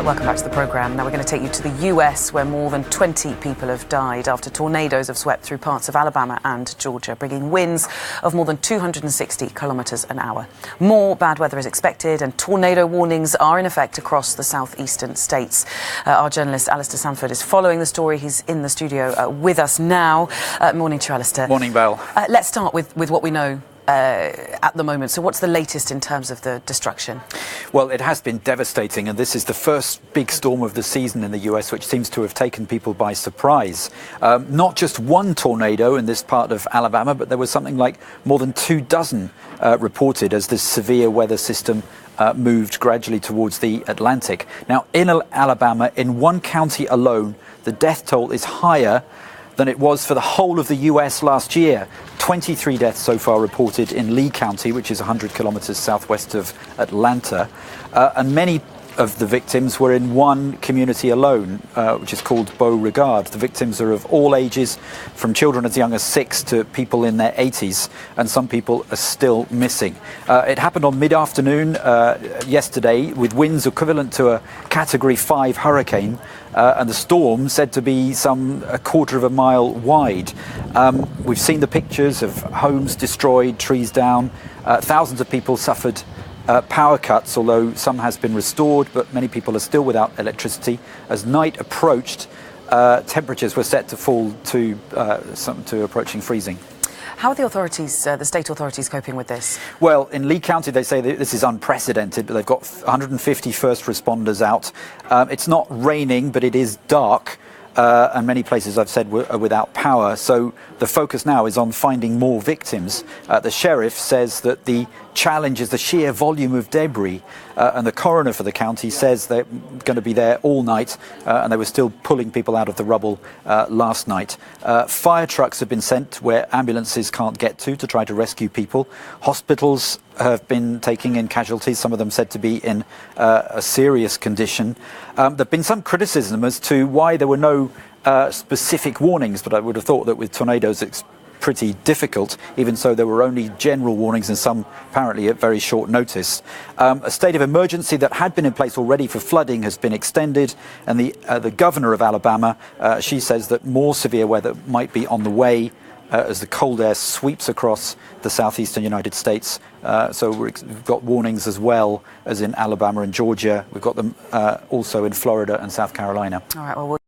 Welcome back to the programme. Now we're going to take you to the US, where more than 20 people have died after tornadoes have swept through parts of Alabama and Georgia, bringing winds of more than 260 kilometres an hour. More bad weather is expected, and tornado warnings are in effect across the southeastern states. Our journalist Alistair Sanford is following the story. He's in the studio with us now. Morning to you, Alistair. Morning, Belle. Let's start with what we know at the moment. So what's the latest in terms of the destruction? Well, it has been devastating, and this is the first big storm of the season in the US, which seems to have taken people by surprise. Not just one tornado in this part of Alabama, but there was something like more than 24 reported as this severe weather system moved gradually towards the Atlantic. Now, in Alabama, in one county alone, the death toll is higher than it was for the whole of the US last year. 23 deaths so far reported in Lee County, which is 100 kilometers southwest of Atlanta. And many of the victims were in one community alone, which is called Beauregard. The victims are of all ages, from children as young as 6 to people in their 80s, and some people are still missing. It happened on mid-afternoon yesterday, with winds equivalent to a Category 5 hurricane, and the storm said to be a quarter of a mile wide. We've seen the pictures of homes destroyed, trees down. Thousands of people suffered power cuts, although some has been restored, but many people are still without electricity. As night approached, temperatures were set to fall to approaching freezing. How are the authorities, the state authorities, coping with this? Well, in Lee County, they say that this is unprecedented, but they've got 150 first responders out. It's not raining, but it is dark. And many places, I've said, are without power. So the focus now is on finding more victims. The sheriff says that the challenge is the sheer volume of debris. And the coroner for the county says they're going to be there all night. And they were still pulling people out of the rubble last night. Fire trucks have been sent where ambulances can't get to try to rescue people. Hospitals have been taking in casualties, some of them said to be in a serious condition. There have been some criticism as to why there were no specific warnings, but I would have thought that with tornadoes it's pretty difficult. Even so, there were only general warnings, and some apparently at very short notice. A state of emergency that had been in place already for flooding has been extended, and the governor of Alabama, she says that more severe weather might be on the way as the cold air sweeps across the southeastern United States. So we've got warnings as well as in Alabama and Georgia. We've got them also in Florida and South Carolina. All right, well,